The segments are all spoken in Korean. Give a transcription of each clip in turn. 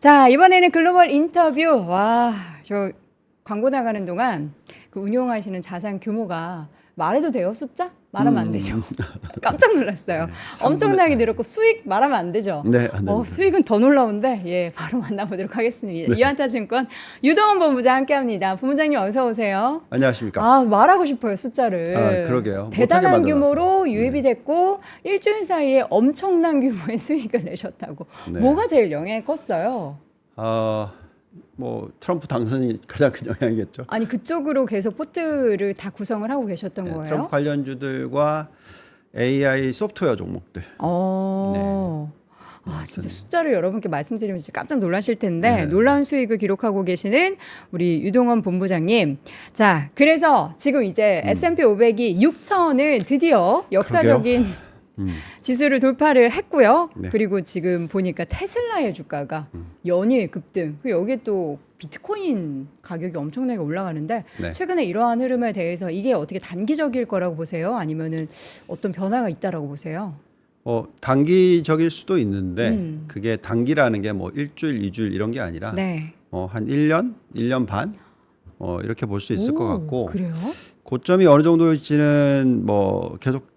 자, 이번에는 글로벌 인터뷰. 와, 저 광고 나가는 동안 그 운용하시는 자산 규모가 말해도 돼요? 숫자? 말하면 안 되죠. 깜짝 놀랐어요. 네, 엄청나게 늘었고 수익 말하면 안 되죠. 네, 안 됩니다. 수익은 더 놀라운데 예, 바로 만나보도록 하겠습니다. 이완타증권 유동원 본부장 함께합니다. 본부장님 어서 오세요. 안녕하십니까. 아, 말하고 싶어요, 숫자를. 그러게요. 대단한 못하게 규모로 만들어놨어요. 유입이 됐고 일주일 사이에 엄청난 규모의 수익을 내셨다고. 네. 뭐가 제일 영향이 컸어요? 뭐 트럼프 당선이 가장 큰 영향이겠죠. 아니 그쪽으로 계속 포트를 다 구성을 하고 계셨던 네, 거예요? 트럼프 관련주들과 AI 소프트웨어 종목들. 진짜 숫자를 여러분께 말씀드리면 진짜 깜짝 놀라실 텐데 네. 놀라운 수익을 기록하고 계시는 우리 유동원 본부장님. 자, 그래서 지금 이제 S&P 500이 6천을 드디어 역사적인 지수를 돌파를 했고요. 네. 그리고 지금 보니까 테슬라의 주가가 연일 급등. 그리고 여기에 또 비트코인 가격이 엄청나게 올라가는데 네. 최근에 이러한 흐름에 대해서 이게 어떻게 단기적일 거라고 보세요? 아니면은 어떤 변화가 있다라고 보세요? 단기적일 수도 있는데 그게 단기라는 게 뭐 일주일, 이주일 이런 게 아니라 네. 한 1년, 1년 반 이렇게 볼 수 있을 것 같고 그래요? 고점이 어느 정도일지는 뭐 계속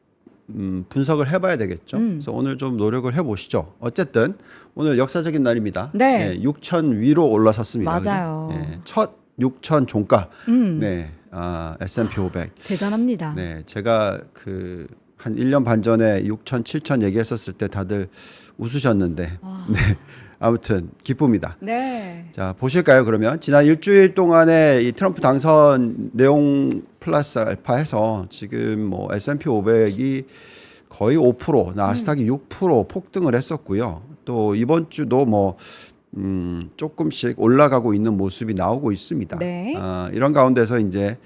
분석을 해봐야 되겠죠. 그래서 오늘 좀 노력을 해보시죠. 어쨌든 오늘 역사적인 날입니다. 네. 6천 위로 올라섰습니다. 맞아요. 그죠? 첫 6천 종가. 네, S&P 500. 대단합니다. 네, 제가 한 1년 반 전에 6천, 7천 얘기했었을 때 다들 웃으셨는데, 네, 아무튼 기쁩니다. 네. 자, 보실까요? 그러면 지난 일주일 동안에 이 트럼프 당선 내용 플러스 알파 해서 지금 뭐 S&P 500이 거의 5%, 나스닥이 6% 폭등을 했었고요. 또 이번 주도 뭐 조금씩 올라가고 있는 모습이 나오고 있습니다. 네. 이런 가운데서 이제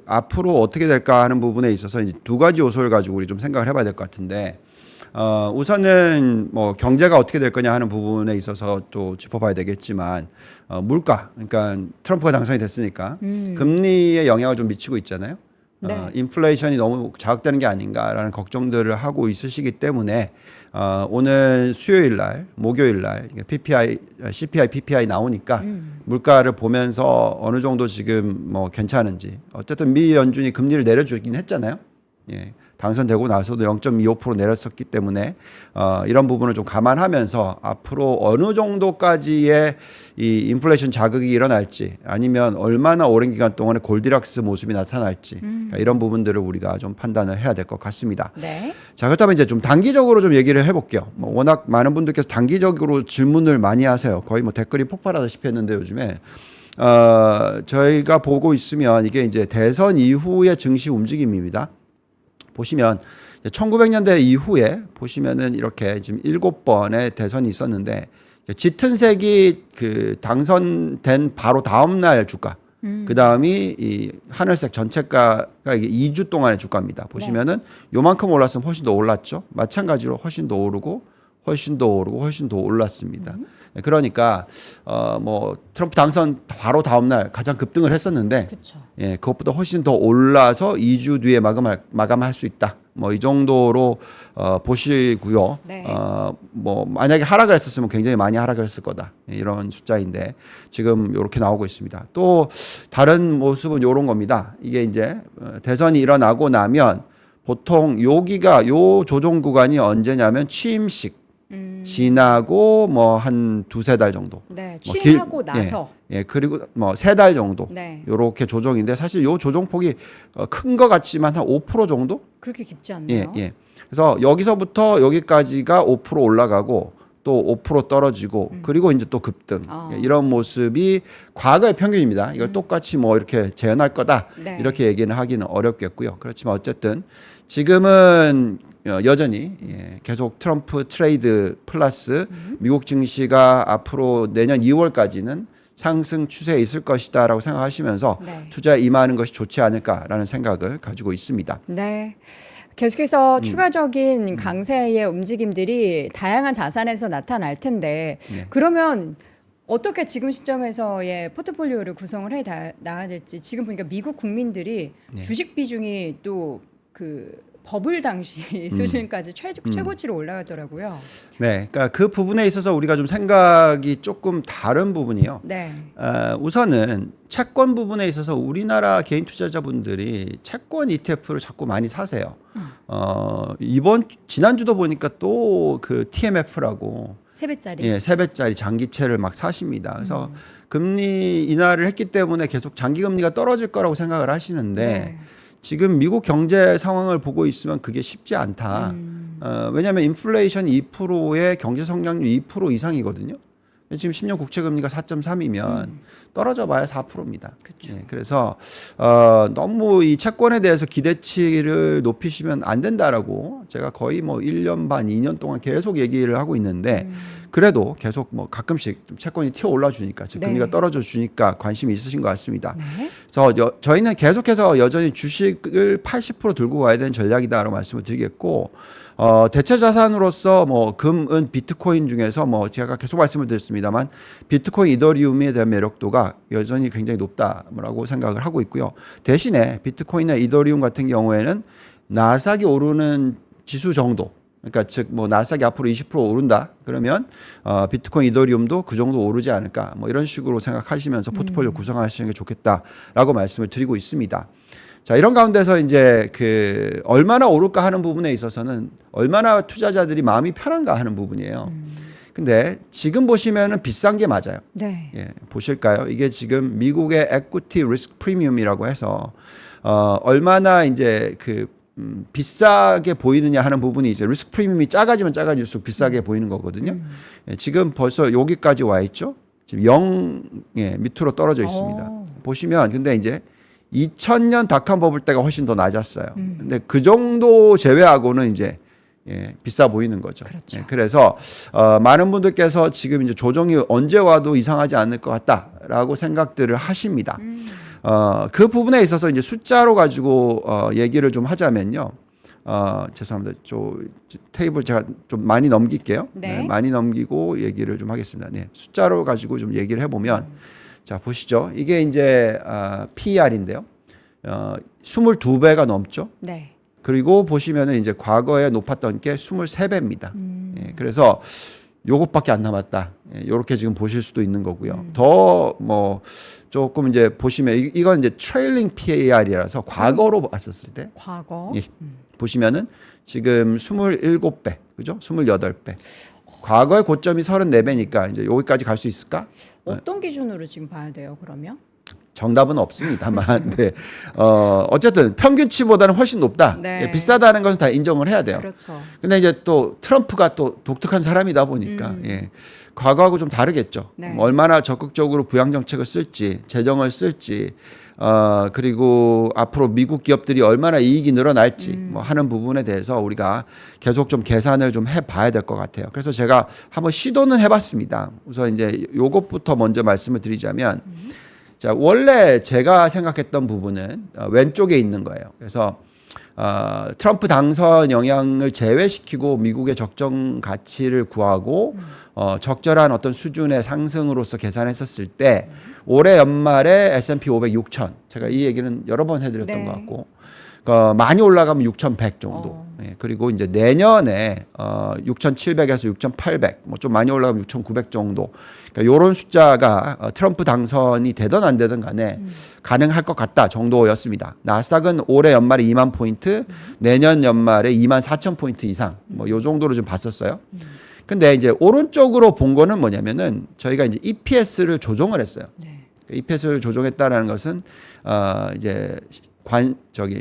앞으로 어떻게 될까 하는 부분에 있어서 이제 두 가지 요소를 가지고 우리 좀 생각을 해봐야 될 것 같은데. 우선은 뭐 경제가 어떻게 될 거냐 하는 부분에 있어서 또 짚어봐야 되겠지만 물가, 그러니까 트럼프가 당선이 됐으니까 금리에 영향을 좀 미치고 있잖아요. 네. 인플레이션이 너무 자극되는 게 아닌가라는 걱정들을 하고 있으시기 때문에 오늘 수요일 날, 목요일 날 PPI, CPI, PPI 나오니까 물가를 보면서 어느 정도 지금 뭐 괜찮은지 어쨌든 미 연준이 금리를 내려주긴 했잖아요. 예. 당선되고 나서도 0.25% 내렸었기 때문에 이런 부분을 좀 감안하면서 앞으로 어느 정도까지의 이 인플레이션 자극이 일어날지 아니면 얼마나 오랜 기간 동안의 골디락스 모습이 나타날지 그러니까 이런 부분들을 우리가 좀 판단을 해야 될 것 같습니다. 네. 자, 그렇다면 이제 좀 단기적으로 좀 얘기를 해볼게요. 뭐 워낙 많은 분들께서 단기적으로 질문을 많이 하세요. 거의 뭐 댓글이 폭발하다시피 했는데 요즘에 저희가 보고 있으면 이게 이제 대선 이후의 증시 움직임입니다. 보시면 1900년대 이후에 보시면은 이렇게 지금 7번의 대선이 있었는데 짙은 색이 당선된 바로 다음 날 주가. 그다음이 이 하늘색 전체가가 이게 2주 동안의 주가입니다. 보시면은 요만큼 올랐으면 훨씬 더 올랐죠. 마찬가지로 훨씬 더 오르고 훨씬 더 오르고 훨씬 더 올랐습니다. 그러니까 뭐 트럼프 당선 바로 다음 날 가장 급등을 했었는데 그렇죠. 예, 그것보다 훨씬 더 올라서 2주 뒤에 마감할 수 있다. 뭐 이 정도로 보시고요. 네. 뭐 만약에 하락을 했었으면 굉장히 많이 하락을 했을 거다. 이런 숫자인데 지금 이렇게 나오고 있습니다. 또 다른 모습은 이런 겁니다. 이게 이제 대선이 일어나고 나면 보통 여기가 요 조정 구간이 언제냐면 취임식 지나고 뭐 한 두세 달 정도. 네. 뭐 취임하고 나서. 예, 그리고 뭐 세 달 정도. 네. 요렇게 조정인데 사실 요 조정폭이 큰 것 같지만 한 5% 정도? 그렇게 깊지 예, 않네요. 예. 그래서 여기서부터 여기까지가 5% 올라가고 또 5% 떨어지고 그리고 이제 또 급등. 예, 이런 모습이 과거의 평균입니다. 이걸 똑같이 뭐 이렇게 재현할 거다. 네. 이렇게 얘기는 하기는 어렵겠고요. 그렇지만 어쨌든 지금은 여전히 계속 트럼프 트레이드 플러스 미국 증시가 앞으로 내년 2월까지는 상승 추세에 있을 것이다라고 생각하시면서 네. 투자에 임하는 것이 좋지 않을까라는 생각을 가지고 있습니다. 네. 계속해서 추가적인 강세의 움직임들이 다양한 자산에서 나타날 텐데 네. 그러면 어떻게 지금 시점에서의 포트폴리오를 구성을 해 나가야 될지 지금 보니까 미국 국민들이 네. 주식 비중이 또 버블 당시 수준까지 최고치로 올라가더라고요. 네, 그러니까 그 부분에 있어서 우리가 좀 생각이 조금 다른 부분이요. 네. 우선은 채권 부분에 있어서 우리나라 개인 투자자분들이 채권 ETF를 자꾸 많이 사세요. 지난주도 보니까 또 그 TMF라고 3배짜리. 예, 3배짜리 장기채를 막 사십니다. 그래서 금리 인하를 했기 때문에 계속 장기 금리가 떨어질 거라고 생각을 하시는데 네. 지금 지금 미국 경제 상황을 보고 있으면 그게 쉽지 않다. 왜냐하면 인플레이션 2%의 경제 성장률 2% 이상이거든요. 지금 10년 국채 금리가 4.3이면 떨어져 봐야 4%입니다. 그쵸. 예, 그래서 너무 이 채권에 대해서 기대치를 높이시면 안 된다라고 제가 거의 뭐 1년 반, 2년 동안 계속 얘기를 하고 있는데 그래도 계속 뭐 가끔씩 좀 채권이 튀어 올라 주니까 즉 금리가 네. 떨어져 주니까 관심이 있으신 것 같습니다. 네. 그래서 저희는 계속해서 여전히 주식을 80% 들고 가야 되는 전략이다라고 말씀을 드리겠고 대체 자산으로서 뭐 금은 비트코인 중에서 뭐 제가 계속 말씀을 드렸습니다만 비트코인 이더리움에 대한 매력도가 여전히 굉장히 높다라고 생각을 하고 있고요. 대신에 비트코인이나 이더리움 같은 경우에는 나스닥이 오르는 지수 정도, 그러니까 즉 뭐 나스닥이 앞으로 20% 오른다 그러면 비트코인 이더리움도 그 정도 오르지 않을까 뭐 이런 식으로 생각하시면서 포트폴리오 구성하시는 게 좋겠다라고 말씀을 드리고 있습니다. 자, 이런 가운데서 이제 그 얼마나 오를까 하는 부분에 있어서는 얼마나 투자자들이 마음이 편한가 하는 부분이에요. 근데 지금 보시면은 비싼 게 맞아요. 네. 예, 보실까요? 이게 지금 미국의 에퀴티 리스크 프리미엄이라고 해서 얼마나 이제 그 비싸게 보이느냐 하는 부분이 이제 리스크 프리미엄이 작아지면 작아질수록 비싸게 보이는 거거든요. 예, 지금 벌써 여기까지 와 있죠. 지금 0 밑으로 떨어져 있습니다. 보시면 근데 이제 2000년 닷컴 버블 때가 훨씬 더 낮았어요. 근데 그 정도 제외하고는 이제 비싸 보이는 거죠. 그렇죠. 예, 그래서 많은 분들께서 지금 이제 조정이 언제 와도 이상하지 않을 것 같다라고 생각들을 하십니다. 그 부분에 있어서 이제 숫자로 가지고 얘기를 좀 하자면요. 죄송합니다. 테이블 제가 좀 많이 넘길게요. 네. 많이 넘기고 얘기를 좀 하겠습니다. 네, 숫자로 가지고 좀 얘기를 해보면 자 보시죠. 이게 이제 PER인데요. 22배가 넘죠. 네. 그리고 보시면은 이제 과거에 높았던 게 23배입니다. 예, 그래서 요것밖에 안 남았다. 예, 요렇게 지금 보실 수도 있는 거고요. 더 뭐 조금 이제 보시면 이건 이제 트레일링 PER이라서 과거로 봤었을 때 과거. 예, 보시면은 지금 27배, 그죠? 28배. 과거의 고점이 34배니까 이제 여기까지 갈 수 있을까? 어떤 기준으로 지금 봐야 돼요, 그러면? 정답은 없습니다만, 네. 어쨌든 평균치보다는 훨씬 높다. 네. 예, 비싸다는 것은 다 인정을 해야 돼요. 그렇죠. 근데 이제 또 트럼프가 또 독특한 사람이다 보니까, 예. 과거하고 좀 다르겠죠. 네. 얼마나 적극적으로 부양 정책을 쓸지, 재정을 쓸지, 그리고 앞으로 미국 기업들이 얼마나 이익이 늘어날지 뭐 하는 부분에 대해서 우리가 계속 좀 계산을 좀 해봐야 될 것 같아요. 그래서 제가 한번 시도는 해봤습니다. 우선 이제 요것부터 먼저 말씀을 드리자면, 자, 원래 제가 생각했던 부분은 왼쪽에 있는 거예요. 그래서 트럼프 당선 영향을 제외시키고 미국의 적정 가치를 구하고 적절한 어떤 수준의 상승으로서 계산했었을 때 올해 연말에 S&P 500 6,000 제가 이 얘기는 여러 번 해드렸던 네. 것 같고 많이 올라가면 6,100 정도. 예, 그리고 이제 내년에 6,700에서 6,800, 뭐 좀 많이 올라가면 6,900 정도. 그러니까 요런 숫자가 트럼프 당선이 되든 안 되든 간에 가능할 것 같다 정도였습니다. 나스닥은 올해 연말에 2만 포인트, 내년 연말에 2만 4천 포인트 이상, 뭐 요 정도로 좀 봤었어요. 근데 이제 오른쪽으로 본 거는 뭐냐면은 저희가 이제 EPS를 조정을 했어요. 네. EPS를 조정했다라는 것은 이제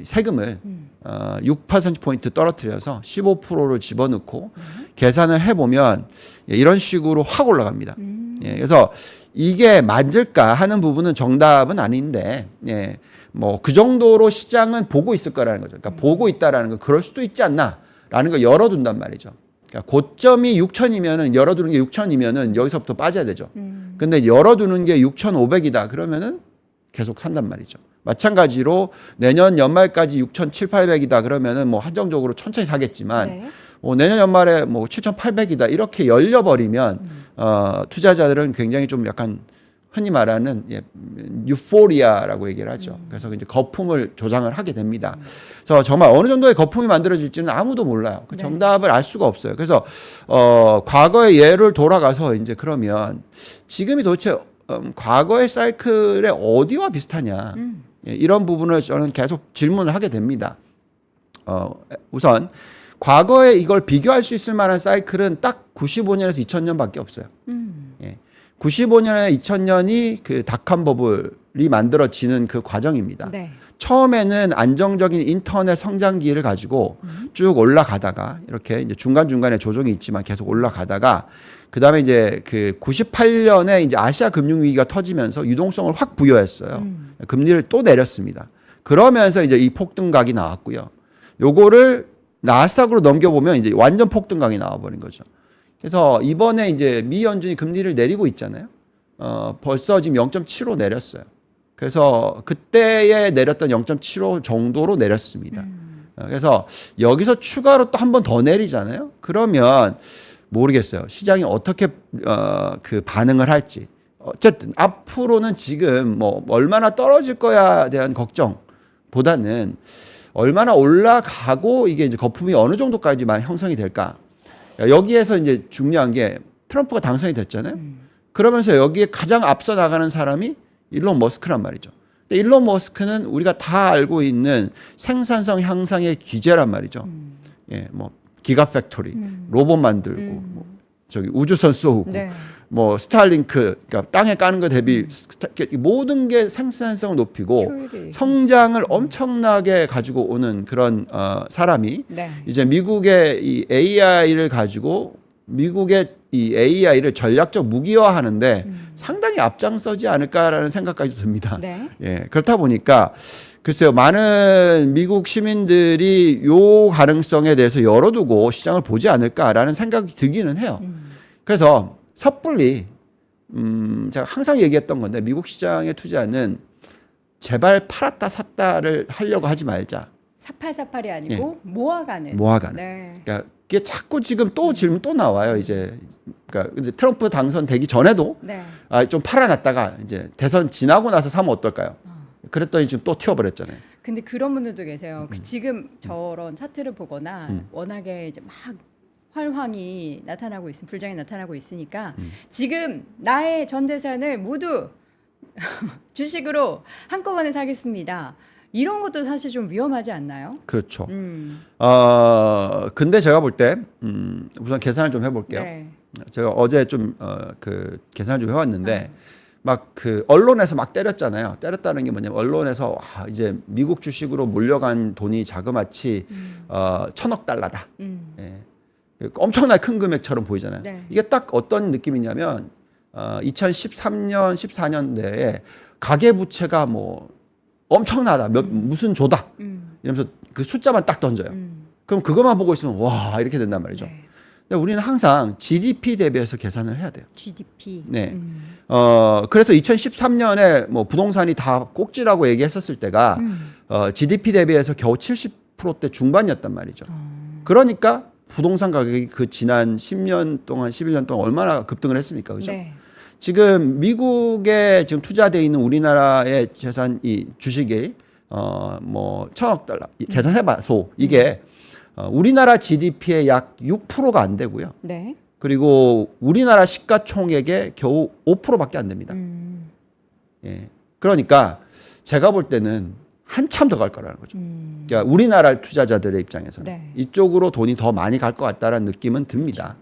세금을 6%포인트 떨어뜨려서 15%를 집어넣고 계산을 해보면 이런 식으로 확 올라갑니다. 예, 그래서 이게 맞을까 하는 부분은 정답은 아닌데, 예, 뭐 그 정도로 시장은 보고 있을 거라는 거죠. 그러니까 보고 있다라는 건 그럴 수도 있지 않나라는 걸 열어둔단 말이죠. 그러니까 고점이 6,000이면은 열어두는 게 6,000이면은 여기서부터 빠져야 되죠. 근데 열어두는 게 6,500이다 그러면은 계속 산단 말이죠. 마찬가지로 내년 연말까지 6,700, 800이다 그러면은 뭐 한정적으로 천천히 사겠지만 네. 내년 연말에 뭐 7,800이다 이렇게 열려버리면 투자자들은 굉장히 좀 약간 흔히 말하는 유포리아라고 얘기를 하죠. 그래서 이제 거품을 조장을 하게 됩니다. 그래서 정말 어느 정도의 거품이 만들어질지는 아무도 몰라요. 그 정답을 알 수가 없어요. 그래서 과거의 예를 돌아가서 이제 그러면 지금이 도대체 과거의 사이클의 어디와 비슷하냐 이런 부분을 저는 계속 질문을 하게 됩니다. 우선 과거에 이걸 비교할 수 있을 만한 사이클은 딱 95년에서 2000년밖에 없어요. 95년에 2000년이 그 닷컴 버블이 만들어지는 그 과정입니다. 네. 처음에는 안정적인 인터넷 성장기를 가지고 쭉 올라가다가 이렇게 이제 중간중간에 조정이 있지만 계속 올라가다가 그다음에 이제 그 98년에 이제 아시아 금융 위기가 터지면서 유동성을 확 부여했어요. 금리를 또 내렸습니다. 그러면서 이제 이 폭등각이 나왔고요. 요거를 나스닥으로 넘겨보면 이제 완전 폭등각이 나와버린 거죠. 그래서 이번에 이제 미 연준이 금리를 내리고 있잖아요. 벌써 지금 0.75 내렸어요. 그래서 그때에 내렸던 0.75 정도로 내렸습니다. 그래서 여기서 추가로 또 한 번 더 내리잖아요. 그러면 모르겠어요. 시장이 어떻게 그 반응을 할지. 어쨌든 앞으로는 지금 뭐 얼마나 떨어질 거야에 대한 걱정보다는 얼마나 올라가고 이게 이제 거품이 어느 정도까지만 형성이 될까. 여기에서 이제 중요한 게 트럼프가 당선이 됐잖아요. 그러면서 여기에 가장 앞서 나가는 사람이 일론 머스크란 말이죠. 근데 일론 머스크는 우리가 다 알고 있는 생산성 향상의 기재란 말이죠. 예, 뭐 기가 팩토리, 로봇 만들고, 뭐 저기 우주선 쏘고, 네. 뭐 스타링크, 그러니까 땅에 까는 거 대비 모든 게 생산성을 높이고 효율이. 성장을 엄청나게 가지고 오는 그런 사람이 네. 이제 미국의 이 AI를 가지고 미국의 이 AI를 전략적 무기화하는데 상당히 앞장서지 않을까라는 생각까지 듭니다. 네. 예, 그렇다 보니까 글쎄요, 많은 미국 시민들이 요 가능성에 대해서 열어두고 시장을 보지 않을까라는 생각이 들기는 해요. 그래서 섣불리 제가 항상 얘기했던 건데 미국 시장에 투자는 제발 팔았다 샀다를 하려고 하지 말자. 사팔사팔이 아니고 모아가는. 모아가는. 네. 그러니까 이게 자꾸 지금 또 질문 또 나와요. 이제 그러니까 근데 트럼프 당선되기 전에도 네. 좀 팔아놨다가 이제 대선 지나고 나서 사면 어떨까요? 그랬더니 지금 또 튀어버렸잖아요. 근데 그런 분들도 계세요. 그 지금 저런 차트를 보거나 워낙에 이제 막 활황이 나타나고 있으면 불장이 나타나고 있으니까 지금 나의 전 재산을 모두 주식으로 한꺼번에 사겠습니다. 이런 것도 사실 좀 위험하지 않나요? 그렇죠. 근데 제가 볼 때 우선 계산을 좀 해볼게요. 네. 제가 어제 좀 그 계산을 좀 해왔는데 막 그 언론에서 막 때렸잖아요. 때렸다는 게 뭐냐면 언론에서 이제 미국 주식으로 몰려간 돈이 자그마치 1,000억 달러다. 예. 엄청나게 큰 금액처럼 보이잖아요. 네. 이게 딱 어떤 느낌이냐면 2013년, 14년대에 가계부채가 뭐 엄청나다, 무슨 조다 이러면서 그 숫자만 딱 던져요. 그럼 그것만 보고 있으면 와 이렇게 된단 말이죠. 네. 근데 우리는 항상 GDP 대비해서 계산을 해야 돼요. GDP. 네. 그래서 2013년에 뭐 부동산이 다 꼭지라고 얘기했었을 때가 GDP 대비해서 겨우 70%대 중반이었단 말이죠. 그러니까 부동산 가격이 그 지난 10년 동안, 11년 동안 얼마나 급등을 했습니까? 그죠? 네. 지금 미국에 지금 투자되어 있는 우리나라의 재산, 이 주식이 뭐 1,000억 달러 계산해봐서 이게 우리나라 GDP의 약 6%가 안 되고요. 네. 그리고 우리나라 시가총액의 겨우 5%밖에 안 됩니다. 예. 그러니까 제가 볼 때는 한참 더 갈 거라는 거죠. 그러니까 우리나라 투자자들의 입장에서는 네. 이쪽으로 돈이 더 많이 갈 것 같다라는 느낌은 듭니다.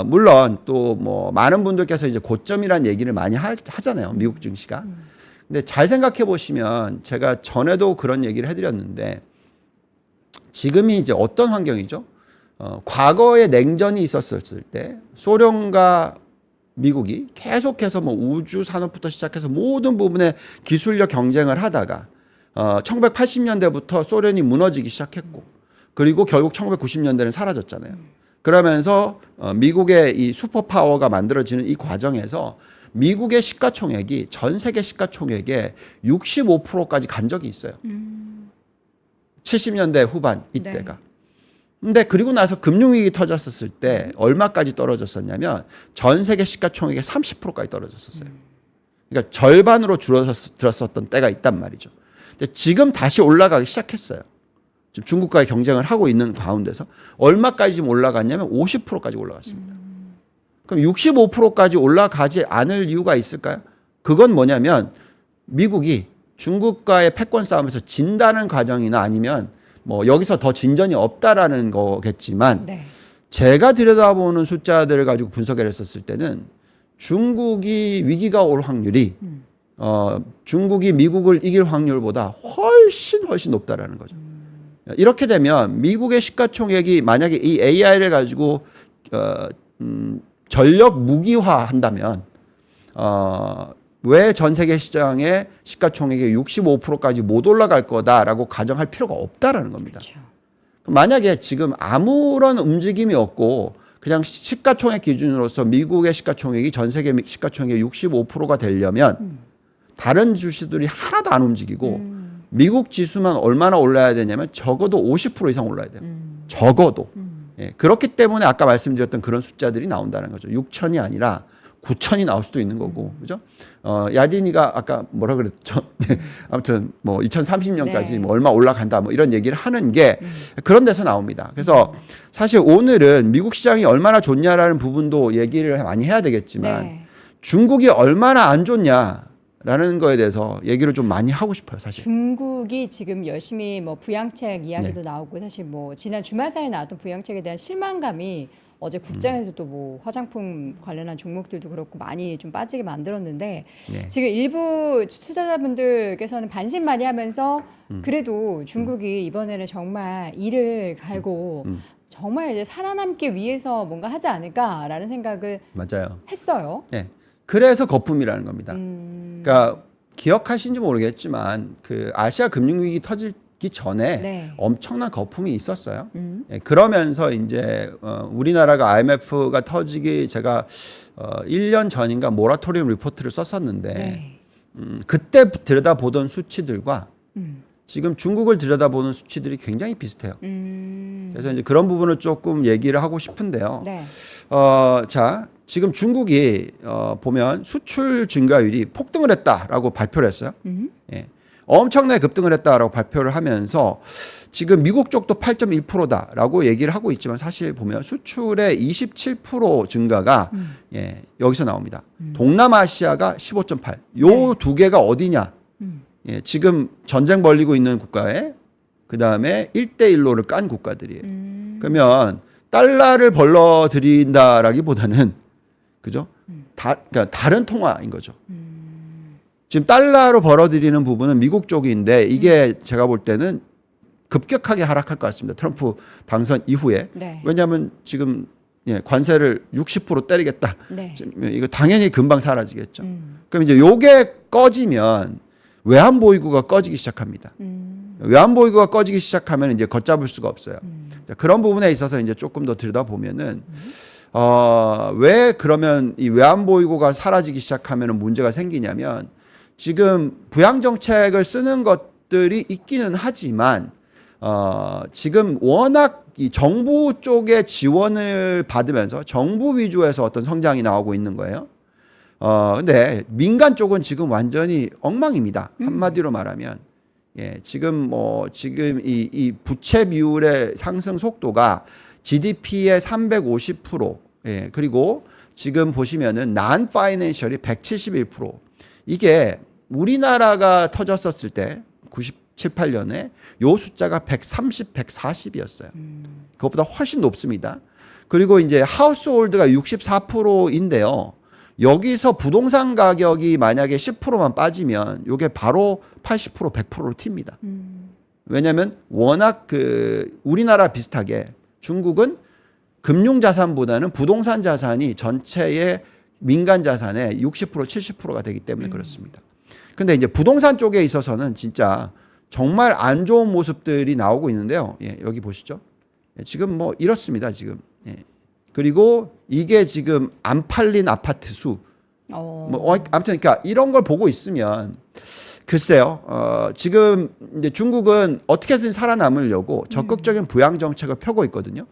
물론 또 뭐 많은 분들께서 이제 고점이라는 얘기를 많이 하잖아요. 미국 증시가. 근데 잘 생각해 보시면 제가 전에도 그런 얘기를 해드렸는데 지금이 이제 어떤 환경이죠? 과거에 냉전이 있었을 때 소련과 미국이 계속해서 뭐 우주 산업부터 시작해서 모든 부분에 기술력 경쟁을 하다가 1980년대부터 소련이 무너지기 시작했고 그리고 결국 1990년대는 사라졌잖아요. 그러면서 미국의 이 슈퍼파워가 만들어지는 이 과정에서 미국의 시가총액이 전 세계 시가총액의 65%까지 간 적이 있어요. 70년대 후반 이때가. 네. 근데 그리고 나서 금융위기 터졌었을 때 얼마까지 떨어졌었냐면 전 세계 시가총액의 30%까지 떨어졌었어요. 그러니까 절반으로 줄어들었었던 때가 있단 말이죠. 근데 지금 다시 올라가기 시작했어요. 지금 중국과의 경쟁을 하고 있는 가운데서 얼마까지 지금 올라갔냐면 50%까지 올라갔습니다. 그럼 65%까지 올라가지 않을 이유가 있을까요? 그건 뭐냐면 미국이 중국과의 패권 싸움에서 진다는 과정이나 아니면 뭐 여기서 더 진전이 없다라는 거겠지만 네. 제가 들여다보는 숫자들을 가지고 분석을 했었을 때는 중국이 위기가 올 확률이 중국이 미국을 이길 확률보다 훨씬 높다라는 거죠. 이렇게 되면 미국의 시가총액이 만약에 이 AI를 가지고 전력 무기화한다면 왜 전 세계 시장의 시가총액이 65%까지 못 올라갈 거다라고 가정할 필요가 없다라는 겁니다. 그렇죠. 만약에 지금 아무런 움직임이 없고 그냥 시가총액 기준으로서 미국의 시가총액이 전 세계 시가총액의 65%가 되려면 다른 주식들이 하나도 안 움직이고 미국 지수만 얼마나 올라야 되냐면 적어도 50% 이상 올라야 돼요. 적어도. 예, 그렇기 때문에 아까 말씀드렸던 그런 숫자들이 나온다는 거죠. 6천이 아니라 9천이 나올 수도 있는 거고, 그죠? 야딘이가 아까 뭐라 그랬죠? 아무튼 뭐 2030년까지 네. 뭐 얼마 올라간다 뭐 이런 얘기를 하는 게 그런 데서 나옵니다. 그래서 사실 오늘은 미국 시장이 얼마나 좋냐라는 부분도 얘기를 많이 해야 되겠지만 네. 중국이 얼마나 안 좋냐라는 거에 대해서 얘기를 좀 많이 하고 싶어요, 사실. 중국이 지금 열심히 뭐 부양책 이야기도 나오고 사실 뭐 지난 주말 사이에 나왔던 부양책에 대한 실망감이 어제 국장에서도 뭐 화장품 관련한 종목들도 그렇고 많이 좀 빠지게 만들었는데 네. 지금 일부 투자자분들께서는 반신반의하면서 그래도 중국이 이번에는 정말 이를 갈고 정말 이제 살아남기 위해서 뭔가 하지 않을까라는 생각을 맞아요. 했어요. 네. 그래서 거품이라는 겁니다. 그러니까 기억하신지 모르겠지만 그 아시아 금융위기 터지기 전에 네. 엄청난 거품이 있었어요. 예, 그러면서 이제 우리나라가 IMF가 터지기 제가 1년 전인가 모라토리움 리포트를 썼었는데 네. 그때 들여다보던 수치들과 지금 중국을 들여다보는 수치들이 굉장히 비슷해요. 그래서 이제 그런 부분을 조금 얘기를 하고 싶은데요. 네. 자, 지금 중국이 보면 수출 증가율이 폭등을 했다라고 발표를 했어요. 예. 엄청나게 급등을 했다라고 발표를 하면서 지금 미국 쪽도 8.1%다라고 얘기를 하고 있지만 사실 보면 수출의 27% 증가가 예, 여기서 나옵니다. 동남아시아가 15.8. 요 두 개가 어디냐? 예, 지금 전쟁 벌리고 있는 국가에 그다음에 1대1로를 깐 국가들이에요. 그러면 달러를 벌러들인다라기보다는 그죠? 그러니까 다른 통화인 거죠. 지금 달러로 벌어들이는 부분은 미국 쪽인데 이게 제가 볼 때는 급격하게 하락할 것 같습니다. 트럼프 당선 이후에. 네. 왜냐하면 지금 예, 관세를 60% 때리겠다. 네. 지금 이거 당연히 금방 사라지겠죠. 그럼 이제 요게 꺼지면 외환보유고가 꺼지기 시작합니다. 외환보유고가 꺼지기 시작하면 이제 걷잡을 수가 없어요. 자, 그런 부분에 있어서 이제 조금 더 들여다보면은 왜 그러면 이 외환보유고가 사라지기 시작하면 문제가 생기냐면 지금 부양정책을 쓰는 것들이 있기는 하지만 지금 워낙 이 정부 쪽의 지원을 받으면서 정부 위주에서 어떤 성장이 나오고 있는 거예요. 근데 민간 쪽은 지금 완전히 엉망입니다. 한마디로 말하면. 예, 지금 이 부채 비율의 상승 속도가 GDP의 350%, 예, 그리고 지금 보시면은 non-financial이 171%. 이게 우리나라가 터졌었을 때 97, 8년에 요 숫자가 130, 140이었어요. 그것보다 훨씬 높습니다. 그리고 이제 하우스홀드가 64%인데요. 여기서 부동산 가격이 만약에 10%만 빠지면 요게 바로 80%, 100%로 튑니다. 왜냐하면 워낙 우리나라 비슷하게 중국은 금융 자산보다는 부동산 자산이 전체의 민간 자산의 60%, 70%가 되기 때문에 그렇습니다. 근데 이제 부동산 쪽에 있어서는 진짜 정말 안 좋은 모습들이 나오고 있는데요. 예, 여기 보시죠. 예, 지금 뭐 이렇습니다, 지금. 예. 그리고 이게 지금 안 팔린 아파트 수. 아무튼 그러니까 이런 걸 보고 있으면 글쎄요. 지금 이제 중국은 어떻게든 살아남으려고 적극적인 부양 정책을 펴고 있거든요.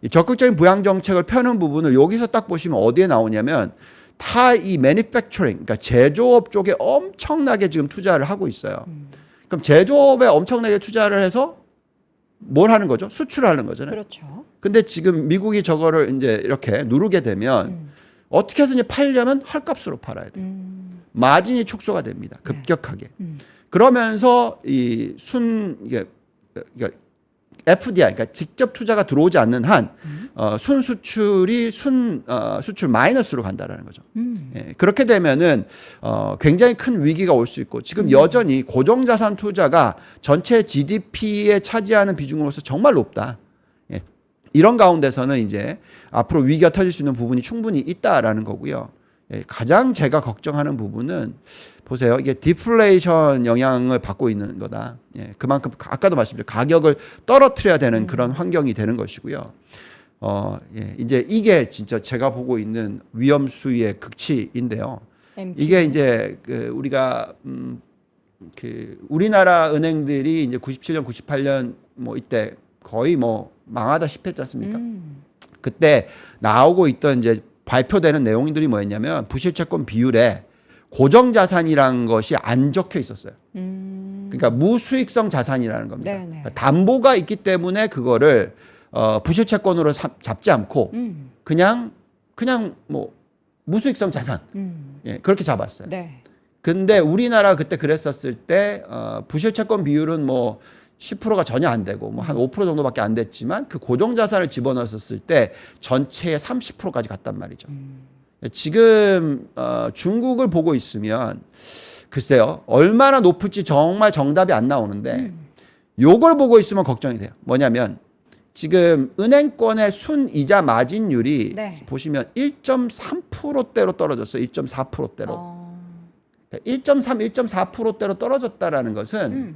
이 적극적인 부양 정책을 펴는 부분을 여기서 딱 보시면 어디에 나오냐면 다 이 매니팩처링, 그러니까 제조업 쪽에 엄청나게 지금 투자를 하고 있어요. 그럼 제조업에 엄청나게 투자를 해서 뭘 하는 거죠? 수출을 하는 거잖아요. 그렇죠. 근데 지금 미국이 저거를 이제 이렇게 누르게 되면 어떻게 해서든지 팔려면 헐값으로 팔아야 돼요. 마진이 축소가 됩니다. 급격하게. 그러면서 이 이게 FDI, 그러니까 직접 투자가 들어오지 않는 한 순 수출이 수출 마이너스로 간다라는 거죠. 예, 그렇게 되면은 굉장히 큰 위기가 올 수 있고 지금 여전히 고정자산 투자가 전체 GDP에 차지하는 비중으로서 정말 높다. 예, 이런 가운데서는 이제 앞으로 위기가 터질 수 있는 부분이 충분히 있다라는 거고요. 예, 가장 제가 걱정하는 부분은 보세요. 이게 디플레이션 영향을 받고 있는 거다. 예, 그만큼 아까도 말씀드린 가격을 떨어뜨려야 되는 그런 환경이 되는 것이고요. 예, 이제 이게 진짜 제가 보고 있는 위험 수위의 극치인데요. 이게 이제 우리가 우리나라 은행들이 이제 97년, 98년 뭐 이때 거의 뭐 망하다시피 했지 않습니까? 그때 나오고 있던 이제 발표되는 내용들이 뭐였냐면 부실채권 비율에 고정자산이라는 것이 안 적혀 있었어요. 그러니까 무수익성 자산이라는 겁니다. 그러니까 담보가 있기 때문에 그거를 부실채권으로 잡지 않고 그냥 뭐 무수익성 자산 예, 그렇게 잡았어요. 네. 근데 우리나라 그때 그랬었을 때 부실채권 비율은 뭐 10%가 전혀 안 되고 뭐 한 5% 정도밖에 안 됐지만 그 고정자산을 집어넣었을 때 전체의 30%까지 갔단 말이죠. 지금 중국을 보고 있으면 글쎄요 얼마나 높을지 정말 정답이 안 나오는데 요걸 보고 있으면 걱정이 돼요. 뭐냐면 지금 은행권의 순이자 마진율이 보시면 1.3%대로 떨어졌어요. 1.4%대로. 1.3, 1.4%대로 떨어졌다라는 것은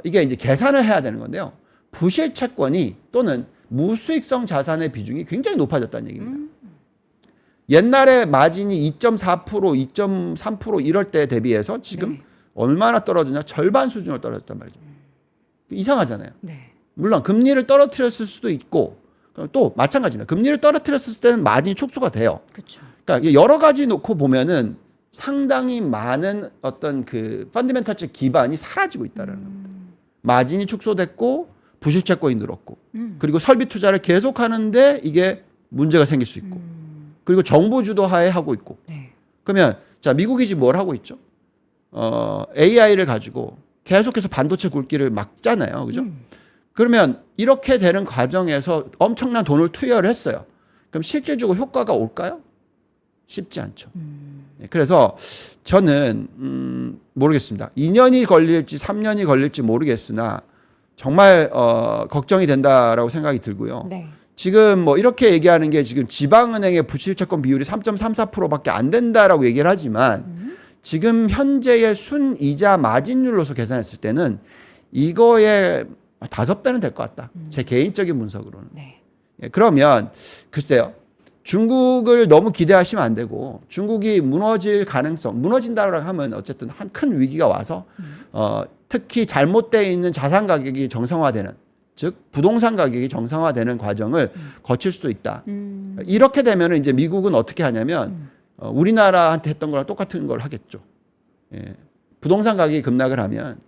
이게 이제 계산을 해야 되는 건데요. 부실 채권이 또는 무수익성 자산의 비중이 굉장히 높아졌다는 얘기입니다. 옛날에 마진이 2.4%, 2.3% 이럴 때 대비해서 지금 얼마나 떨어졌냐? 절반 수준으로 떨어졌단 말이죠. 이상하잖아요. 물론 금리를 떨어뜨렸을 수도 있고 또 마찬가지입니다. 금리를 떨어뜨렸을 때는 마진이 축소가 돼요. 그러니까 여러 가지 놓고 보면은 상당히 많은 어떤 그 펀더멘털적 기반이 사라지고 있다는 겁니다. 마진이 축소됐고 부실채권이 늘었고 그리고 설비 투자를 계속하는데 이게 문제가 생길 수 있고 그리고 정부 주도하에 하고 있고 그러면 자 미국이 지금 뭘 하고 있죠? AI를 가지고 계속해서 반도체 굵기를 막잖아요. 그죠? 그러면 이렇게 되는 과정에서 엄청난 돈을 투여를 했어요. 그럼 실질적으로 효과가 올까요? 쉽지 않죠. 그래서 저는 모르겠습니다. 2년이 걸릴지 3년이 걸릴지 모르겠으나 정말 걱정이 된다라고 생각이 들고요. 지금 뭐 이렇게 얘기하는 게 지금 지방은행의 부실채권 비율이 3.34%밖에 안 된다라고 얘기를 하지만 지금 현재의 순이자 마진율로서 계산했을 때는 이거에 5배는 될 것 같다. 제 개인적인 분석으로는. 예, 그러면 글쎄요. 중국을 너무 기대하시면 안 되고 중국이 무너질 가능성, 무너진다고 하면 어쨌든 한 큰 위기가 와서 특히 잘못되어 있는 자산 가격이 정상화되는 즉 부동산 가격이 정상화되는 과정을 거칠 수도 있다. 이렇게 되면 이제 미국은 어떻게 하냐면 우리나라한테 했던 거랑 똑같은 걸 하겠죠. 예. 부동산 가격이 급락을 하면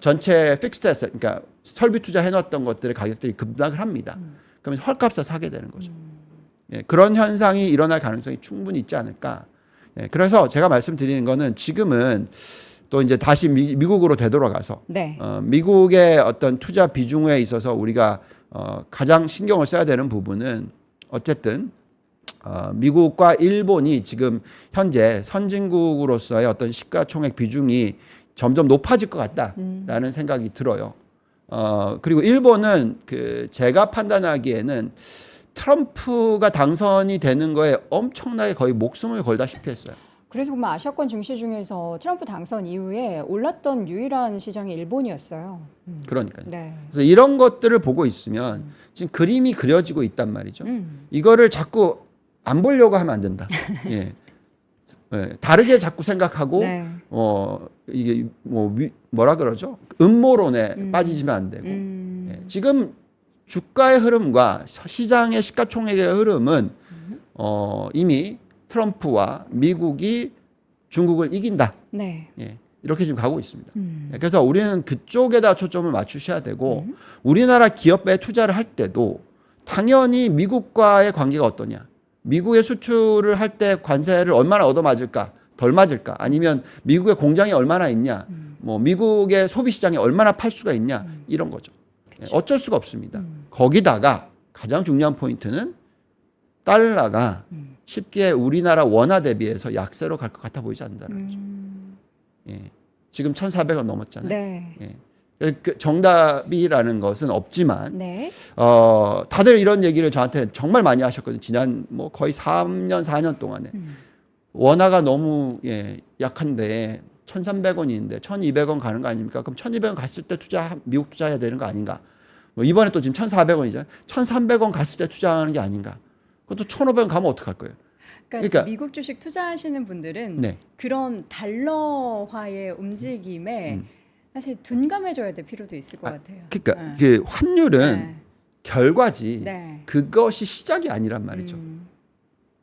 전체 픽스드 에셋, 그러니까 설비 투자 해놨던 것들의 가격들이 급락을 합니다. 그러면 헐값에 사게 되는 거죠. 예, 그런 현상이 일어날 가능성이 충분히 있지 않을까. 예, 그래서 제가 말씀드리는 거는 지금은 또 이제 다시 미국으로 되돌아가서 미국의 어떤 투자 비중에 있어서 우리가 가장 신경을 써야 되는 부분은 어쨌든 미국과 일본이 지금 현재 선진국으로서의 어떤 시가총액 비중이 점점 높아질 것 같다라는 생각이 들어요. 그리고 일본은 제가 판단하기에는 트럼프가 당선이 되는 거에 엄청나게 거의 목숨을 걸다시피 했어요. 그래서 정말 아시아권 증시 중에서 트럼프 당선 이후에 올랐던 유일한 시장이 일본이었어요. 그러니까요. 그래서 이런 것들을 보고 있으면 지금 그림이 그려지고 있단 말이죠. 이거를 자꾸 안 보려고 하면 안 된다. 예. 예. 다르게 자꾸 생각하고 이게 뭐라 그러죠? 음모론에 빠지시면 안 되고 예. 지금 주가의 흐름과 시장의 시가총액의 흐름은 이미 트럼프와 미국이 중국을 이긴다. 네. 예, 이렇게 지금 가고 있습니다. 그래서 우리는 그쪽에다 초점을 맞추셔야 되고 우리나라 기업에 투자를 할 때도 당연히 미국과의 관계가 어떠냐. 미국의 수출을 할 때 관세를 얼마나 얻어맞을까, 덜 맞을까, 아니면 미국의 공장이 얼마나 있냐, 뭐 미국의 소비 시장에 얼마나 팔 수가 있냐, 이런 거죠. 그쵸. 어쩔 수가 없습니다. 거기다가 가장 중요한 포인트는 달러가 쉽게 우리나라 원화 대비해서 약세로 갈 것 같아 보이지 않는다는 거죠. 예. 지금 1,400원 넘었잖아요. 네. 예. 그 정답이라는 것은 없지만 네. 다들 이런 얘기를 저한테 정말 많이 하셨거든요. 지난 뭐 거의 3년 4년 동안에 원화가 너무 약한데 1,300원인데 1,200원 가는 거 아닙니까? 그럼 1,200원 갔을 때 미국 투자해야 되는 거 아닌가? 뭐 이번에 또 지금 1,400원이잖아요. 1,300원 갔을 때 투자하는 게 아닌가? 그것도 1,500원 가면 어떡할 거예요? 그러니까 미국 주식 투자하시는 분들은 네. 그런 달러화의 움직임에 사실 둔감해져야 될 필요도 있을 것 같아요. 그러니까 네. 그 환율은 네. 결과지 네. 그것이 시작이 아니란 말이죠.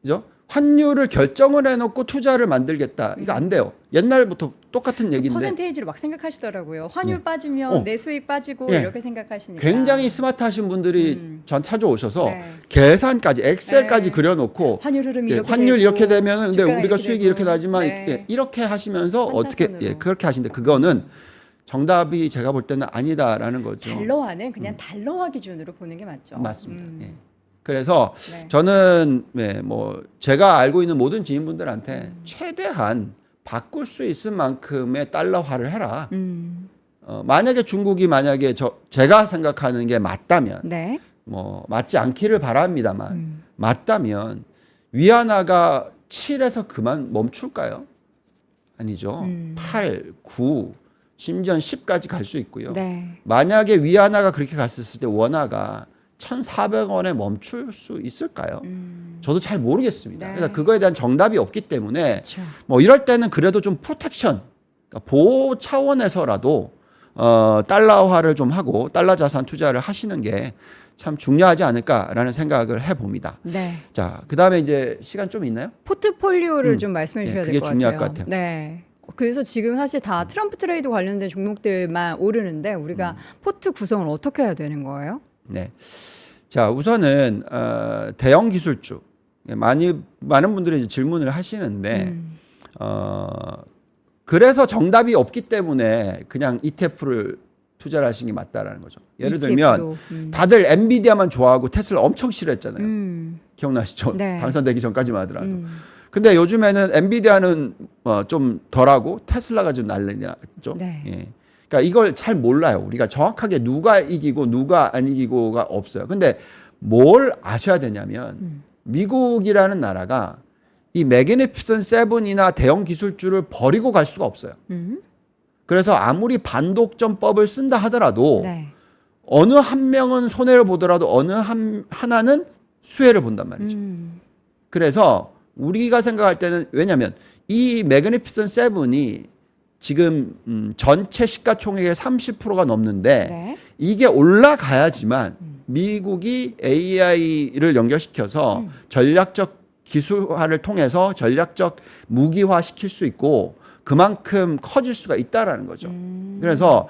그죠? 환율을 결정을 해놓고 투자를 만들겠다. 이거 안 돼요. 옛날부터 똑같은 얘기인데 퍼센테이지로 막 생각하시더라고요. 환율 네. 빠지면 내 수익 빠지고 네. 이렇게 생각하시니까. 굉장히 스마트하신 분들이 전 찾아오셔서 네. 계산까지 엑셀까지 네. 그려놓고 환율 흐름이 이렇게 환율 되고, 이렇게 되면 근데 주가가 우리가 수익이 이렇게 되고. 나지만 네. 이렇게 하시면서 어떻게 환차선으로. 그렇게 하시는데 그거는 정답이 제가 볼 때는 아니다라는 거죠. 달러화는 그냥 달러화 기준으로 보는 게 맞죠. 맞습니다. 예. 그래서 네. 저는 뭐 제가 알고 있는 모든 지인분들한테 최대한 바꿀 수 있을 만큼의 달러화를 해라. 만약에 중국이 만약에 제가 생각하는 게 맞다면 네. 뭐 맞지 않기를 바랍니다만 맞다면 위안화가 7에서 그만 멈출까요? 아니죠. 8, 9, 심지어 10까지 갈 수 있고요. 네. 만약에 위안화가 그렇게 갔을 때 원화가 1,400원에 멈출 수 있을까요? 저도 잘 모르겠습니다. 네. 그래서 그거에 대한 정답이 없기 때문에 그렇죠. 뭐 이럴 때는 그래도 좀 프로텍션, 그러니까 보호 차원에서라도 달러화를 좀 하고 달러 자산 투자를 하시는 게 참 중요하지 않을까라는 생각을 해봅니다. 네. 자, 그다음에 이제 시간 좀 있나요? 포트폴리오를 좀 말씀해 주셔야 그게 될 것 같아요. 중요할 것 같아요. 네. 그래서 지금 사실 다 트럼프 트레이드 관련된 종목들만 오르는데 우리가 포트 구성을 어떻게 해야 되는 거예요? 네. 자, 우선은 대형 기술주 많은 분들이 이제 질문을 하시는데 그래서 정답이 없기 때문에 그냥 ETF를 투자를 하시는 게 맞다라는 거죠. 예를 ETF로. 들면 다들 엔비디아만 좋아하고 테슬라 엄청 싫어했잖아요. 기억나시죠? 네. 당선되기 전까지만 하더라도. 근데 요즘에는 엔비디아는 좀 덜하고 테슬라가 좀 난리나죠. 네. 예. 그러니까 이걸 잘 몰라요. 우리가 정확하게 누가 이기고 누가 안 이기고가 없어요. 근데 뭘 아셔야 되냐면 미국이라는 나라가 이 매그니피센트 세븐이나 대형 기술주를 버리고 갈 수가 없어요. 그래서 아무리 반독점법을 쓴다 하더라도 네. 어느 한 명은 손해를 보더라도 어느 하나는 수혜를 본단 말이죠. 그래서 우리가 생각할 때는 왜냐하면 이 매그니피센트 세븐이 지금 전체 시가총액의 30%가 넘는데 네. 이게 올라가야지만 미국이 AI를 연결시켜서 전략적 기술화를 통해서 전략적 무기화 시킬 수 있고 그만큼 커질 수가 있다라는 거죠. 그래서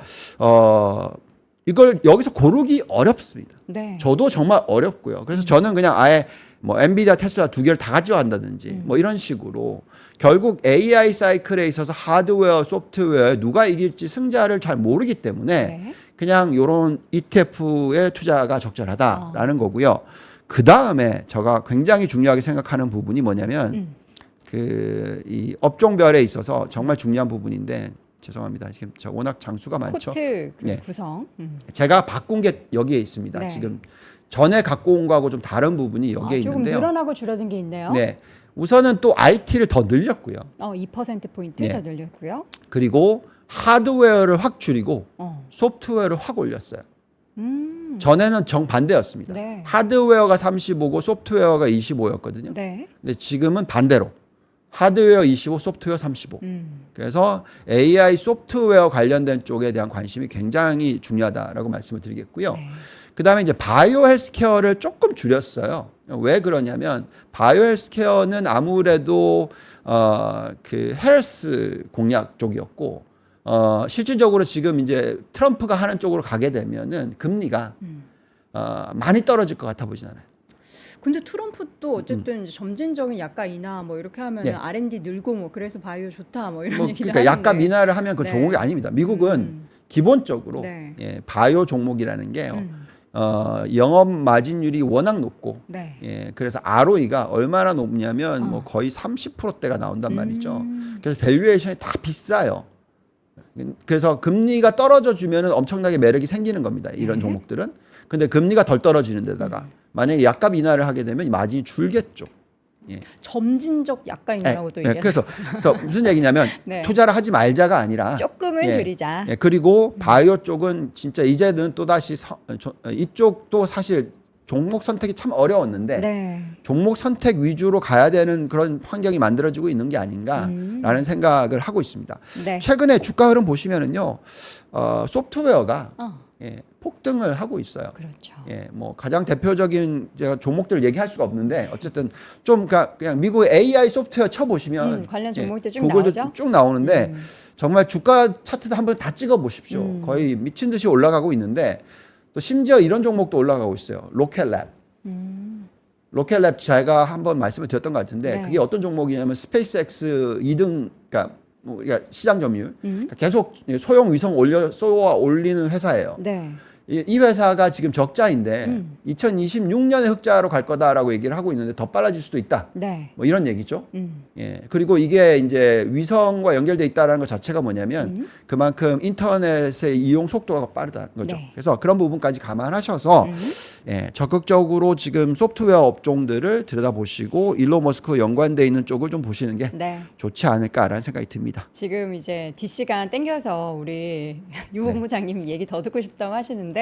이걸 여기서 고르기 어렵습니다. 네. 저도 정말 어렵고요. 그래서 저는 그냥 아예 뭐 엔비디아, 테슬라 두 개를 다 가져간다든지 뭐 이런 식으로 결국 AI 사이클에 있어서 하드웨어, 소프트웨어에 누가 이길지 승자를 잘 모르기 때문에 네. 그냥 이런 ETF의 투자가 적절하다라는 거고요. 그 다음에 제가 굉장히 중요하게 생각하는 부분이 뭐냐면 이 업종별에 있어서 정말 중요한 부분인데 죄송합니다. 지금 저 워낙 장수가 많죠. 포트 그 네. 구성. 제가 바꾼 게 여기에 있습니다. 네. 지금 전에 갖고 온 거하고 좀 다른 부분이 여기에 조금 있는데요. 늘어나고 줄어든 게 있네요. 네. 우선은 또 IT를 더 늘렸고요. 2%포인트 네. 더 늘렸고요. 그리고 하드웨어를 확 줄이고 소프트웨어를 확 올렸어요. 전에는 정반대였습니다. 네. 하드웨어가 35고 소프트웨어가 25였거든요. 네. 근데 지금은 반대로 하드웨어 25, 소프트웨어 35. 그래서 AI 소프트웨어 관련된 쪽에 대한 관심이 굉장히 중요하다라고 말씀을 드리겠고요. 네. 그다음에 이제 바이오 헬스케어를 조금 줄였어요. 왜 그러냐면 바이오 헬스케어는 아무래도 그 헬스 공약 쪽이었고 실질적으로 지금 이제 트럼프가 하는 쪽으로 가게 되면은 금리가 많이 떨어질 것 같아 보진 않아요. 근데 트럼프도 어쨌든 이제 점진적인 약가 인하 뭐 이렇게 하면 예. R&D 늘고 뭐 그래서 바이오 좋다 뭐 이런 뭐 얘기를 그러니까 하는데. 약가 인하를 하면 그 네. 종목이 아닙니다. 미국은 기본적으로 네. 예, 바이오 종목이라는 게요. 영업 마진율이 워낙 높고 네. 예, 그래서 ROE가 얼마나 높냐면 뭐 거의 30%대가 나온단 말이죠. 그래서 밸류에이션이 다 비싸요. 그래서 금리가 떨어져 주면은 엄청나게 매력이 생기는 겁니다. 이런 네. 종목들은. 근데 금리가 덜 떨어지는 데다가 만약에 약값 인하를 하게 되면 마진이 줄겠죠. 예. 점진적 약가 인하라고 또 예, 얘기하는. 그래서 무슨 얘기냐면 네. 투자를 하지 말자가 아니라 조금은 예, 줄이자. 예, 그리고 바이오 쪽은 진짜 이제는 또 다시 이쪽도 사실 종목 선택이 참 어려웠는데 네. 종목 선택 위주로 가야 되는 그런 환경이 만들어지고 있는 게 아닌가라는 생각을 하고 있습니다. 네. 최근에 주가 흐름 보시면은요, 소프트웨어가 어. 예, 폭등을 하고 있어요. 그렇죠. 예, 뭐 가장 대표적인 제가 종목들을 얘기할 수가 없는데 어쨌든 좀 그냥 미국 AI 소프트웨어 쳐보시면 관련 종목들 쭉 그거도 나오죠? 쭉 나오는데 정말 주가 차트도 한번 다 찍어 보십시오. 거의 미친 듯이 올라가고 있는데 또 심지어 이런 종목도 올라가고 있어요. 로켓랩. 로켓랩 제가 한번 말씀을 드렸던 것 같은데 네. 그게 어떤 종목이냐면 스페이스X 2등, 그러니까 뭐 우리가 시장 점유율 그러니까 계속 소형 위성 쏘아 올리는 회사예요. 네. 이 회사가 지금 적자인데 2026년에 흑자로 갈 거다라고 얘기를 하고 있는데 더 빨라질 수도 있다. 네. 뭐 이런 얘기죠. 예. 그리고 이게 이제 위성과 연결돼 있다라는 것 자체가 뭐냐면 그만큼 인터넷의 이용 속도가 빠르다는 거죠. 네. 그래서 그런 부분까지 감안하셔서 예, 적극적으로 지금 소프트웨어 업종들을 들여다보시고 일론 머스크 연관돼 있는 쪽을 좀 보시는 게 네. 좋지 않을까라는 생각이 듭니다. 지금 이제 뒷시간 땡겨서 우리 유 본부장님 얘기 더 듣고 싶다고 하시는데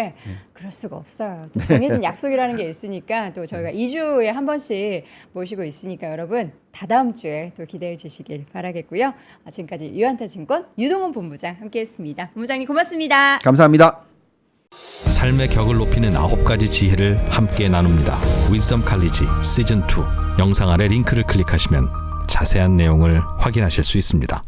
그럴 수가 없어요. 또 정해진 약속이라는 게 있으니까 또 저희가 2주에 한 번씩 모시고 있으니까 여러분 다다음 주에 또 기대해 주시길 바라겠고요. 지금까지 유한타증권 유동원 본부장 함께했습니다. 본부장님 고맙습니다. 감사합니다. 삶의 격을 높이는 9가지 지혜를 함께 나눕니다. 위즈덤 칼리지 시즌 2 영상 아래 링크를 클릭하시면 자세한 내용을 확인하실 수 있습니다.